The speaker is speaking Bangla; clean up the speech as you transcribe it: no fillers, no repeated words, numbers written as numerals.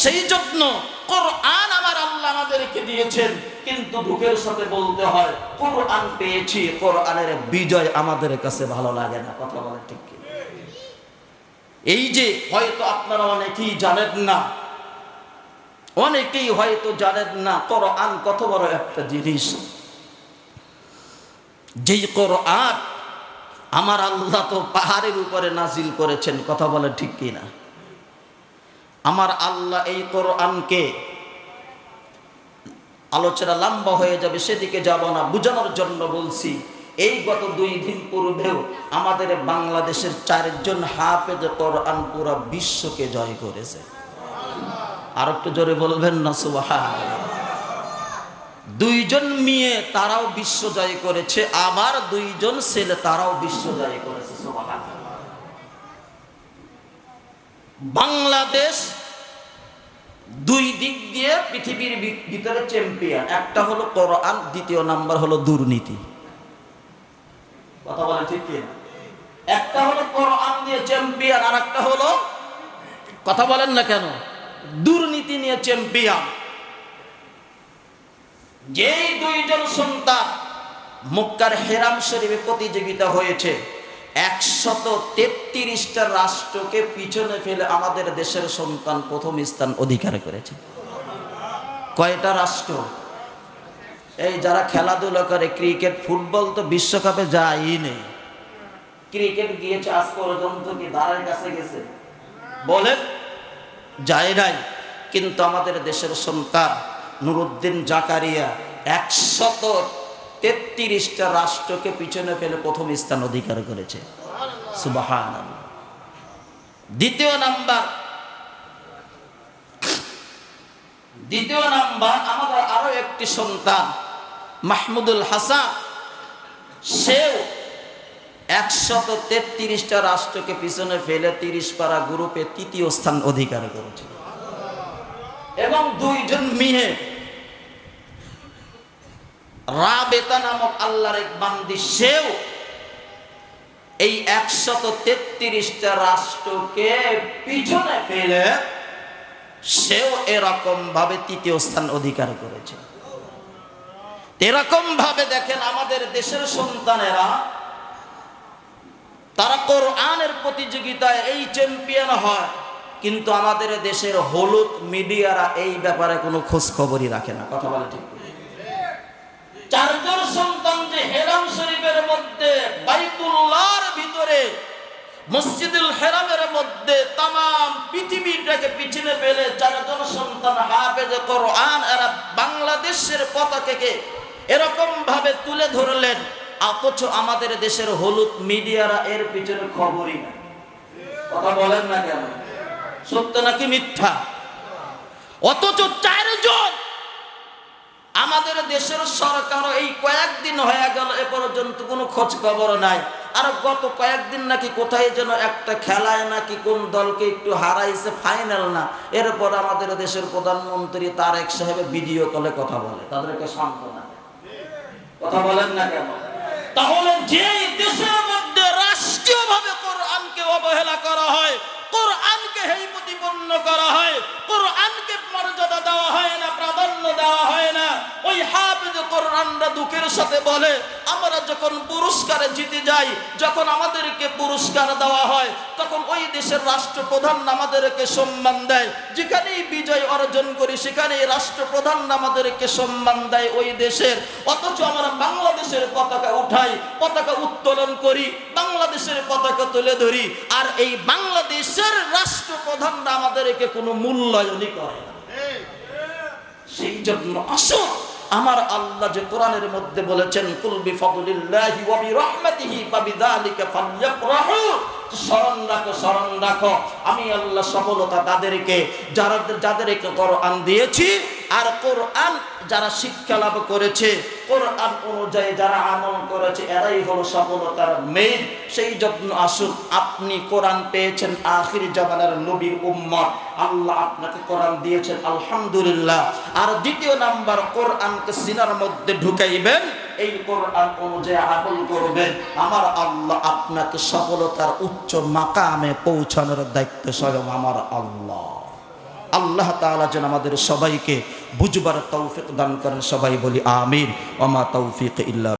সেই জন্য কোরআন আমার আল্লাহ আমাদেরকে দিয়েছেন, কিন্তু দুঃখের সাথে বলতে হয় কোরআন পেয়েছি, কোরআনের বিজয় আমাদের কাছে ভালো লাগে না। কথা বলে ঠিক কি? এই যে হয়তো আপনারা অনেকেই জানেন না, অনেকেই হয়তো জানেন না কোরআন কত বড় একটা জিনিস। যেই কোরআন আমার আল্লাহ তো পাহাড়ের উপরে নাজিল করেছেন। কথা বলে ঠিক কি না? আমার আল্লাহ এই কোরআনকে, আলোচনা লম্বা হয়ে যাবে সেদিকে যাব না, বুঝানোর জন্য বলছি। এই গত 2 দিন পূর্বেও আমাদের বাংলাদেশের 4 জন হাফেজ কোরআন পুরো বিশ্বকে জয় করেছে। আর একটু জোরে বলবেন না সুবহানাল্লাহ। 2 জন মেয়ে তারাও বিশ্ব জয় করেছে, আবার 2 জন ছেলে তারাও বিশ্ব জয় করেছে। সুবহানাল্লাহ। বাংলাদেশ 2 দিক দিয়ে পৃথিবীর ভিতরে চ্যাম্পিয়ন। একটা হলো কোরআন, দ্বিতীয় নাম্বার হলো দুর্নীতি। কথা বলেন ঠিক কি? একটা হলো কোরআন দিয়ে চ্যাম্পিয়ন, আর একটা হলো, কথা বলেন না কেন, দুর্নীতি নিয়ে চ্যাম্পিয়ন। যেই 2 জন সন্তান মক্কার হেরাম শরীফে প্রতিযোগিতা হয়েছে, 133টা রাষ্ট্রকে পিছনে ফেলে আমাদের দেশের সন্তান প্রথম স্থান অধিকার করেছে। কয়টা রাষ্ট্র? এই যারা খেলাধুলা করে, ক্রিকেট ফুটবল তো বিশ্বকাপে যায়ই নেই। ক্রিকেট গিয়েছে আজ পর্যন্ত কি দাঁড়ার কাছে গেছে? বলেন, যায় নাই। কিন্তু আমাদের দেশের সন্তান নুরুদ্দিন জাকারিয়া 133টা রাষ্ট্রকে পিছনে ফেলে প্রথম স্থান অধিকার করেছে। সুবহানাল্লাহ। দ্বিতীয় নাম্বার আমাদের আরো একটি সন্তান মাহমুদুল হাসান, সেও 133টা রাষ্ট্রকে পিছনে ফেলে 30 পারা গ্রুপে 3য় স্থান অধিকার করেছে। এবং 2 জন মেয়ে, রাবেতা নামক আল্লাহর এক বান্দি, সেও এই 133টা রাষ্ট্রকে পিছনে ফেলে সেও এরকম ভাবে 3য় স্থান অধিকার করেছে। এরকম ভাবে দেখেন আমাদের দেশের সন্তানেরা, তারা কোরআনের প্রতিযোগিতায় এই চ্যাম্পিয়ন হয়, কিন্তু আমাদের দেশের হলুদ মিডিয়ারা এই ব্যাপারে কোনো খোঁজ খবরই রাখে না। কথা বলে ঠিক? 4 জন সন্তান যে হেরাম শরীফের মধ্যে, বাইতুল্লাহর ভিতরে, মসজিদুল হেরামের মধ্যে তামাম পৃথিবীটাকে পিছনে ফেলে 4 জন সন্তান হাফেজ কোরআন এরা বাংলাদেশের পতাকাকে এরকম ভাবে তুলে ধরলেন, অথচ আমাদের দেশের হলুদ মিডিয়ারা এর পিছনে খবরই না। কথা বলেন না কেন? সত্য নাকি মিথ্যা? অথচ 4 জন, আমাদের দেশের সরকারও এই কয়েকদিন হয়ে গেল এ পর্যন্ত কোনো খোঁজ খবর নাই। আর গত কয়েকদিন নাকি কোথায় যেন একটা খেলায় নাকি কোন দলকে একটু হারাইছে, ফাইনাল না, এরপর আমাদের দেশের প্রধানমন্ত্রী তারেক সাহেব ভিডিও কলে কথা বলে, তাদেরকে সান্ত্বনা দেয়। কথা বলেন না কেন? তাহলে যেই দেশের মধ্যে রাষ্ট্রীয়ভাবে কোরআনকে অবহেলা করা হয়, কোরআনকে হেয় প্রতিপন্ন করা হয়, কোরআনকে মর্যাদা দেওয়া হয় না, প্রাধান্য দেওয়া হয় না, ওই হাফেজ কোরআনরা দুঃখের সাথে বলে, আমরা যখন পুরস্কারে জিতে যাই, যখন আমাদেরকে পুরস্কার দেওয়া হয়, তখন ওই দেশের রাষ্ট্রপ্রধান আমাদেরকে সম্মান দেয়। যেখানেই বিজয় অর্জন করি সেখানেই রাষ্ট্রপ্রধান আমাদেরকে সম্মান দেয় ওই দেশের। অথচ আমরা বাংলাদেশের পতাকা উঠাই, পতাকা উত্তোলন করি, বাংলাদেশের পতাকা তুলে ধরি, আর এই বাংলাদেশের রাষ্ট্রপ্রধানরা আমাদেরকে কোনো মূল্যায়নই করে না। সেই জন্য আসুন, আমার আল্লাহ যে কোরআনের মধ্যে বলেছেন, কুল বিফাদলিল্লাহি ওয়া বিরহমাতিহি ফাবিযালিকা ফালইফরাহু, স্মরণ রাখো, স্মরণ রাখো, আমি আল্লাহ সফলতা তাদেরকে যাদেরকে কোরআন দিয়েছি, আর কোরআন যারা শিক্ষা লাভ করেছে, কোরআন অনুযায়ী যারা আমল করেছে, এরাই হলো সফলতার মেইন। সেই জন্য আসুন, আপনি কোরআন পেয়েছেন আখির জামানার নবীর উম্মত, আল্লাহ আপনাকে কোরআন দিয়েছেন, আলহামদুলিল্লাহ। আর দ্বিতীয় নাম্বার, কোরআনকে সিনার মধ্যে ঢুকাইবেন, এই কোরআন অনুযায়ী আমল করবেন, আমার আল্লাহ আপনাকে সফলতার উচ্চ মাকামে পৌঁছানোর দায়িত্ব স্বয়ং আমার আল্লাহ। আল্লাহ তাআলা যেন আমাদের সবাইকে বুঝবার তৌফিক দান করেন। সবাই বলি আমিন। ওয়া মা তৌফিক ইল্লা